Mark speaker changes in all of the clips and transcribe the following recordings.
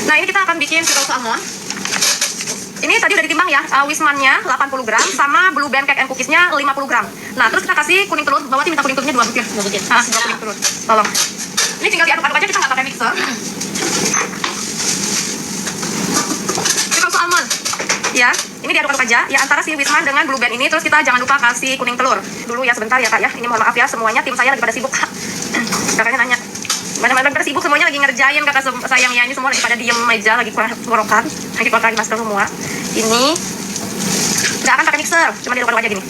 Speaker 1: Nah, ini kita akan bikin churros almond. Ini tadi udah ditimbang ya, Wisman-nya 80 gram sama Blue Band Cake and Cookies-nya 50 gram. Nah, terus kita kasih kuning telur. Bawati minta kuning telurnya 2 butir. 2 butir. 2 kuning telur. Tolong. Ini tinggal diaduk-aduk aja, kita nggak pakai mixer. Churros almond. Ya, ini diaduk-aduk aja. Ya, antara si Wisman dengan Blue Band ini. Terus kita jangan lupa kasih kuning telur. Dulu ya, sebentar ya Kak ya. Ini mohon maaf ya, semuanya tim saya lagi pada sibuk. Kakaknya nanya. Mana-mana pada sibuk, semuanya lagi ngerjain kakak sayang ya. Ini semua lagi pada diem meja, lagi ngorokan, lagi keluar lagi masker semua. Ini nggak akan pakai mixer, cuma diaduk-aduk aja gini.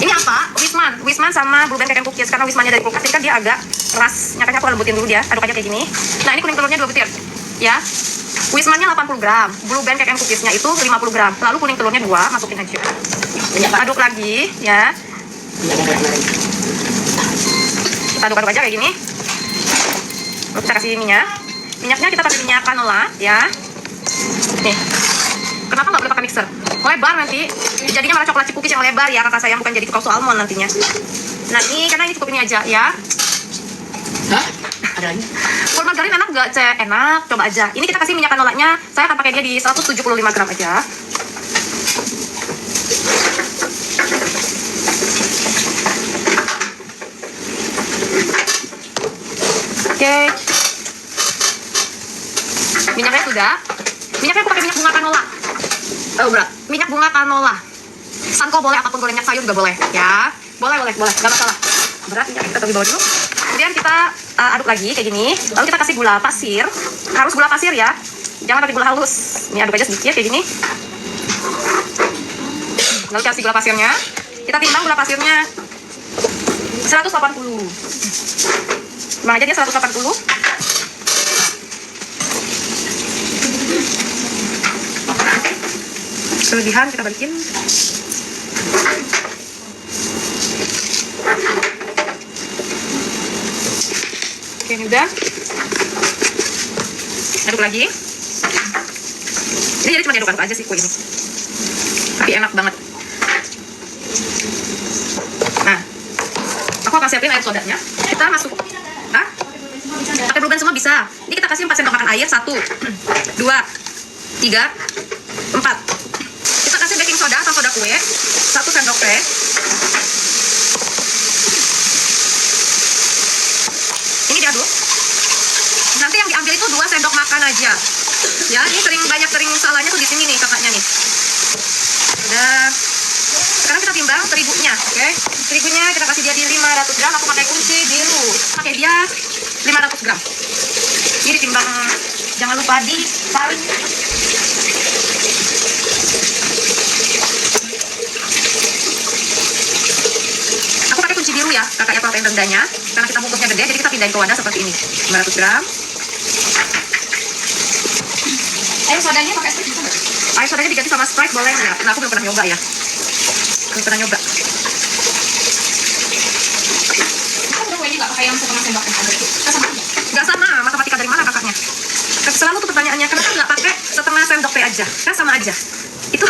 Speaker 1: Ini apa? Wisman sama Blue Band Cake and Cookies. Karena Wismannya dari kulkas, ini kan dia agak keras. Nyakanya aku lembutin dulu dia, aduk aja kayak gini. Nah, ini kuning telurnya 2 butir. Ya, Wismannya 80 gram, Blue Band Cake and Cookies-nya itu 50 gram. Lalu kuning telurnya 2, masukin aja. Aduk lagi, ya. Kita aduk-aduk aja kayak gini. Lalu kita kasih minyak. Minyaknya kita pakai minyak canola, ya. Nih. Kenapa nggak boleh pakai mixer? Lebar nanti. Jadinya malah coklat chip cookies yang lebar ya kakak sayang, bukan jadi churros almond nantinya. Nah, ini karena ini cukup ini aja ya.
Speaker 2: Hah? Ada lagi?
Speaker 1: Full margarin enak nggak, Ce? Enak, coba aja. Ini kita kasih minyak canolanya. Saya akan pakai dia di 175 gram aja. Oke. Minyaknya sudah. Minyaknya aku pakai minyak bunga canola.
Speaker 2: Oh, berat.
Speaker 1: Minyak bunga canola. Sanko boleh, apapun boleh, minyak sayur juga boleh. Ya, boleh, gak masalah. Berat minyak, kita taruh di bawah dulu. Kemudian kita aduk lagi kayak gini. Lalu kita kasih gula pasir. Harus gula pasir ya. Jangan pakai gula halus. Ini aduk aja sedikit kayak gini. Lalu kasih gula pasirnya. Kita timbang gula pasirnya 180. Timbang aja dia 180. Kelebihan kita balikin. Oke, ini udah. Aduk lagi. Ini jadi cuma diaduk-aduk aja sih kue ini. Tapi enak banget. Nah, aku akan siapin air sodanya. Kita masuk. Hah? Pakai Blue Band semua bisa. Ini kita kasih 4 sendok makan air. 1, 2, 3, 4. Kita kasih baking soda atau soda kue 1 sendok teh. Ini diaduk. Nanti yang diambil itu 2 sendok makan aja. Ya, ini sering salahnya tuh di sini nih kakaknya nih. Udah. Sekarang kita timbang terigunya, oke? Terigunya kita kasih dia di 500 gram. Aku pakai kunci biru. Pakai dia 500 gram. Ini ditimbang, jangan lupa disaring. Aku pakai kunci biru ya, kakaknya protein rendahnya. Karena kita bungkusnya gede, jadi kita pindahin ke wadah seperti ini. 500 gram. Air sodanya pakai Sprite bisa nggak? Air sodanya diganti sama Sprite boleh nggak? Nah, aku belum pernah nyoba ya. Belum pernah nyoba.
Speaker 2: Kamu udah kuenya nggak pakai yang setengah sendok yang ada itu?
Speaker 1: Nggak sama, matematika dari mana kakaknya? Selalu tuh pertanyaannya, kenapa nggak pakai setengah sendok teh aja? Kan sama aja. Itu,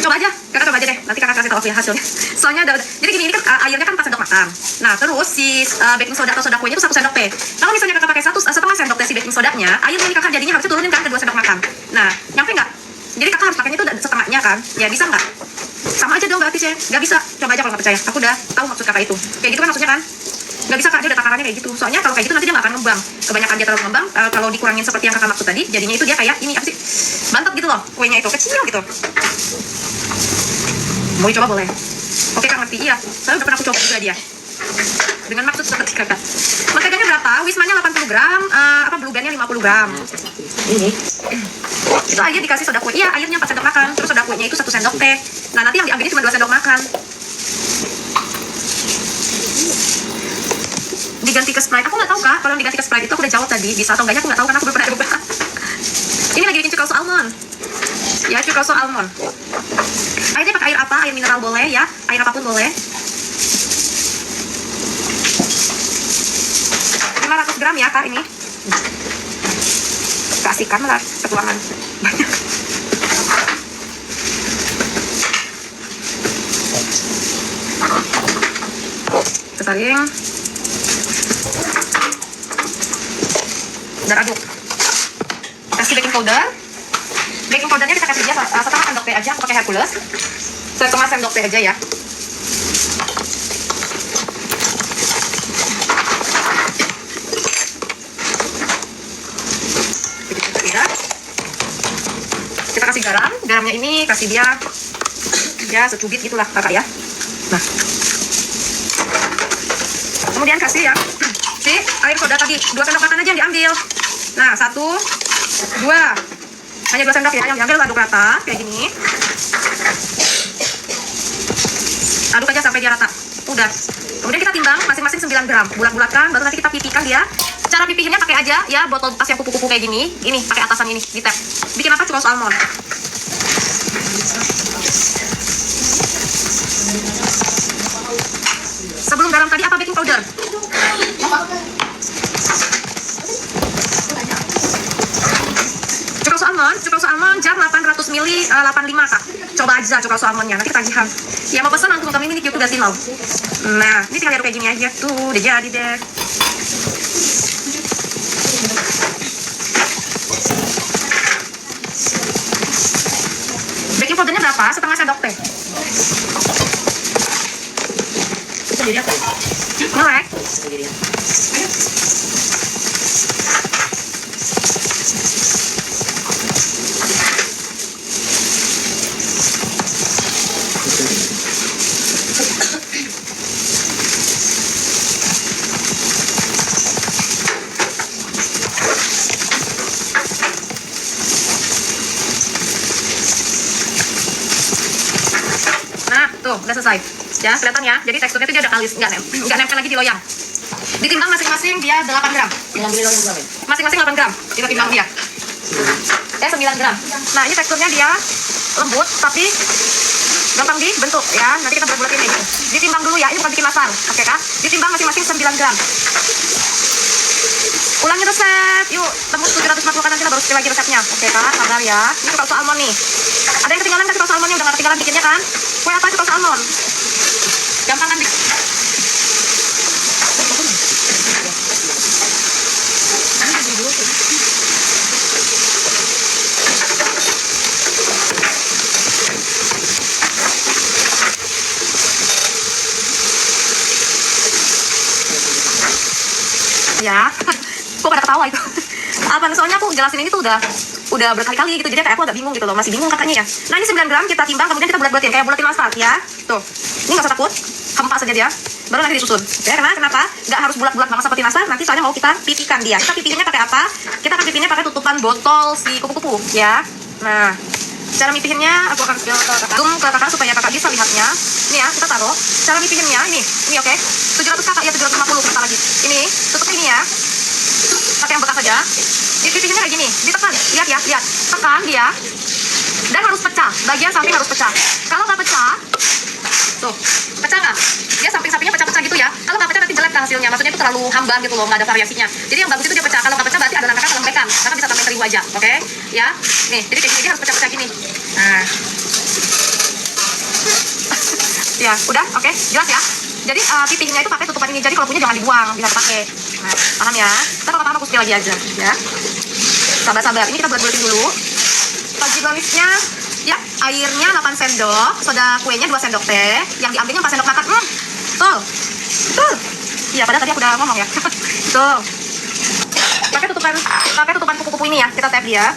Speaker 1: coba aja, kakak coba aja deh. Nanti kakak kasih tahu ya hasilnya. Soalnya udah. Jadi gini, ini kan airnya kan 4 sendok makan. Nah, terus si baking soda atau soda kuenya itu 1 sendok teh. Kalau misalnya kakak pakai setengah sendok teh si baking sodanya, airnya ini kakak jadinya harusnya turunin kan ke 2 sendok makan. Nah, nyampe nggak? Jadi kakak harus pakainya itu setengahnya kan? Ya bisa nggak? Sama aja dong berarti, Ce. Nggak bisa. Coba aja kalau nggak percaya. Aku udah tahu maksud kakak itu. Kayak gitu kan maksudnya kan? Nggak bisa kak, dia udah takarannya kayak gitu. Soalnya kalau kayak gitu nanti dia nggak akan ngembang. Kebanyakan dia terlalu ngembang. Kalau dikurangin seperti yang kakak maksud tadi, jadinya itu dia kayak ini apa sih? Bantet gitu loh, kuenya itu kecil gitu. Mau dicoba boleh? Oke kak ngerti, iya. Saya udah pernah aku coba juga dia. Dengan maksud seperti kakak. Menteganya berapa? Wismannya 80 gram, Blue Band-nya 50 gram.
Speaker 2: Ini.
Speaker 1: Itu air dikasih soda kue. Iya, airnya 4 sendok makan. Terus soda kuenya itu 1 sendok teh. Nah, nanti yang diambilnya cuma 2 sendok makan. Diganti ke Sprite. Aku nggak tahu kak, kalau yang diganti ke Sprite itu aku udah jawab tadi. Bisa atau enggaknya aku nggak tahu karena aku belum pernah coba. Ini lagi bikin churros almond. Ya, churros almond. Airnya pakai air apa? Air mineral boleh ya. Air apapun boleh. 500 gram ya kak ini. Kasihkan lah ketuangan banyak. Kesaring. Dan aduk. Kasih baking powder. Baking powdernya kita kasih dia setengah sendok teh aja, aku pakai Hercules. Setengah sendok teh aja ya. Kita kasih garam. Garamnya ini kasih dia ya secubit gitulah kakak ya. Nah, kemudian kasih ya si air soda tadi 2 sendok makan aja yang diambil. Nah 1, 2, hanya 2 sendok ya yang diambil, aduk rata kayak gini. Aduk aja sampai dia rata. Udah. Kemudian kita timbang masing-masing 9 gram. Bulat-bulatkan, baru nanti kita pipihkan dia. Cara pipihinnya pakai aja ya botol bekas yang kupu-kupu kayak gini. Ini pakai atasan ini, di tap. Bikin apa? Churros almond. Sebelum garam tadi apa baking powder? Churros almond jam 800 ml 85 kak. Coba aja churros almondnya, nanti ketagihan. Ya mau pesan langsung kami ini YouTube udah sinau. Nah, ini tinggal diaduk kayak gini aja tuh, udah jadi deh. Baking powdernya berapa? Setengah sendok teh.
Speaker 3: Sendiri apa?
Speaker 1: Melek.
Speaker 3: Sendiri.
Speaker 1: Nah, tuh udah selesai. Ya, kelihatan ya. Jadi teksturnya tuh dia udah kalis, nggak nempel lagi di loyang. Ditimbang masing-masing dia 8 gram.
Speaker 3: Yang beli loyang berapa?
Speaker 1: Masing-masing 8 gram. Kita timbang dia. 9 gram. Nah, ini teksturnya dia lembut tapi gampang dibentuk ya. Nanti kita bulat-bulatin nih. Ditimbang dulu ya. Ini bukan bikin masal. Oke kak? Ditimbang masing-masing 9 gram. Ulangi resep. Yuk, tembus 750 kan nanti kita baru sekali lagi resepnya. Oke kak? Sabar ya. Ini churros almond nih. Ada yang ketinggalan kan churros almondnya? Udah nggak ketinggalan bikinnya kan? Kue apa churros almond? Gampang kan bikin? Ya, kok pada ketawa itu? Apa? Soalnya aku jelasin ini tuh udah berkali-kali gitu, jadi kayak aku agak bingung gitu loh, masih bingung kakaknya ya. Nah ini 9 gram kita timbang, kemudian kita bulat-bulatin kayak bulatin nastar ya. Tuh, ini nggak usah takut, hempas saja dia, baru nanti disusun. Ya, kenapa? Nggak harus bulat-bulat banget seperti nastar, nanti soalnya mau kita pipihkan dia. Kita pipihinnya pakai apa? Kita akan pipihinnya pakai tutupan botol si kupu-kupu ya. Nah, cara mipihinnya aku akan zoom ke kakak supaya kakak bisa lihatnya. Ini ya, kita taruh. Cara mipihinnya ini oke. 700 kakak ya, 750 kita lagi. Ini tutup ini ya. Pakai yang bekas saja. Dipipihinnya kayak gini, ditekan. Lihat ya, lihat. Tekan dia. Dan harus pecah. Bagian samping harus pecah. Kalau nggak pecah, tuh, pecah nggak? Dia samping-sampingnya pecah-pecah gitu ya. Kalau nggak pecah nanti jelek hasilnya. Maksudnya itu terlalu hambar gitu loh, nggak ada variasinya. Jadi yang bagus itu dia pecah. Kalau nggak pecah berarti adonan kakak kelembekan. Kakak bisa tambahin terigu aja, oke? Ya, nih. Jadi kayak gini dia harus pecah-pecah gini. Nah, ya, udah, oke, jelas ya. Jadi pipihinnya itu pakai tutupan ini. Jadi kalau punya jangan dibuang, bisa dipakai. Nah, paham ya? Ntar kalau paham aku spill lagi aja, ya. Sabar-sabar. Ini kita buat-bulatin dulu. Fudgy brownies-nya, ya, airnya 8 sendok, soda kuenya 2 sendok teh, yang diambilnya 4 sendok makan. Tuh. Iya, padahal tadi aku udah ngomong ya. Tuh. Pakai tutupan kupu-kupu ini ya, kita tap dia.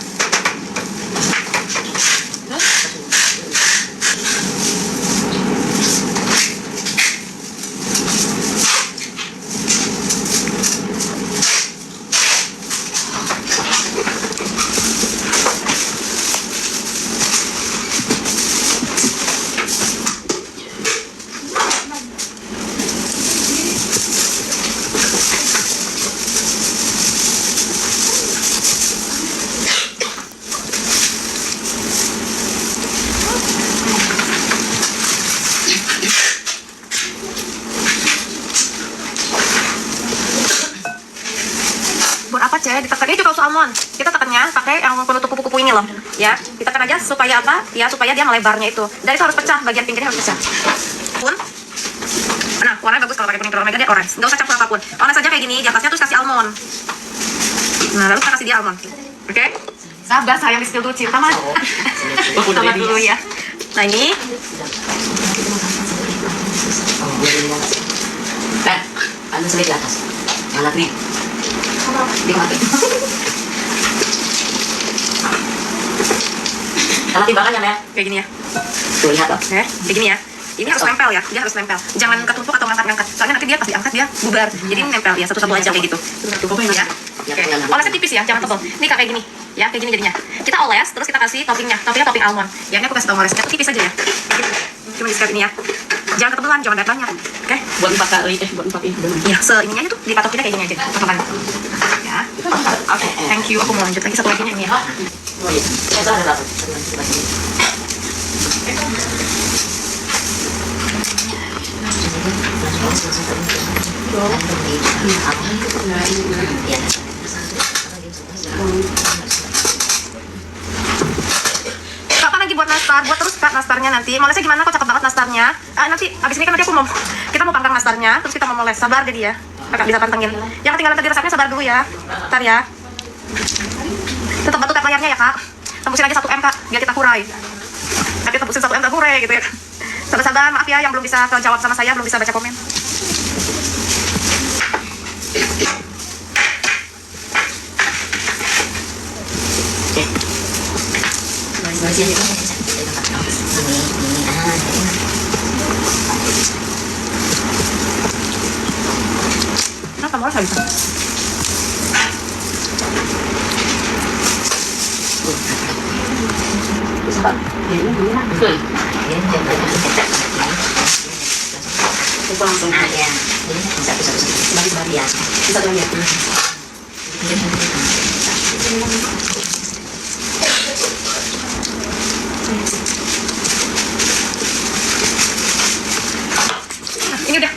Speaker 1: Buat apa cek? Ditekan, ini churros almond. Kita tekannya pakai yang penutup kupu-kupu ini loh, ya. Ditekan aja supaya apa? Ya supaya dia melebarnya itu. Dan itu harus pecah, bagian pinggirnya harus pecah. Nah, warnanya bagus kalau pakai kuning telur omega dia orange. Nggak usah campur apapun. Orange saja kayak gini, di atasnya terus kasih almond. Nah, lalu kita kasih dia almond. Oke? Sabar sayang, di spill dulu Cil. Tamat. Tamat dulu ya. Nah ini.
Speaker 3: Kan, ada selit di atas. Malah nih. Dimatiin. Kalau timbangannya, Mel.
Speaker 1: Kayak gini ya.
Speaker 3: Tuh, lihat loh.
Speaker 1: Kayak gini ya. Ini harus nempel ya, dia harus nempel. Jangan ketumpuk atau ngangkat-ngangkat. Soalnya nanti dia pas diangkat dia bubar. Jadi ini nempel ya, satu-satu aja kayak gitu. Ya. Oke. Olesnya tipis ya, jangan tebal. Ini kayak gini. Ya, kayak gini jadinya. Kita oles, terus kita kasih toppingnya. Toppingnya topping almond. Ya, ini aku kasih tau olesnya. Tipis aja ya. Gitu. Cuma di ini ya. Jangan ketebalan, jangan banyak. Oke?
Speaker 3: Buat 4 kali, buat 4 ini.
Speaker 1: Ya, seininya itu dipatokinnya kayak gini aja. Teman. Ya. Oke, thank you. Aku mau lanjut lagi satu lagi nih. Ya.
Speaker 3: Oh iya, saya ada satu.
Speaker 1: Kapan lagi buat nastar? Buat terus Kak nastarnya nanti. Molesnya gimana? Kok cakep banget nastarnya? Nanti abis ini kan nanti kita mau panggang nastarnya, terus kita mau moles. Sabar deh dia. Kakak bisa pantengin. Yang ketinggalan tadi resepnya sabar dulu ya. Ntar ya. Tetap bantu tap layarnya ya Kak. Tembusin aja 1M Kak, biar kita hurai. Tapi tembusin 1M tak hurai gitu ya. Sabar-sabar, maaf ya yang belum bisa jawab sama saya, belum bisa baca komen. Kenapa mau saya bisa?
Speaker 3: Itu langsung aja. Ini satu-satu. Bagi-bagi ya. Satu lagi.
Speaker 1: Ini udah.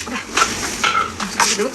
Speaker 1: Udah. Dulu.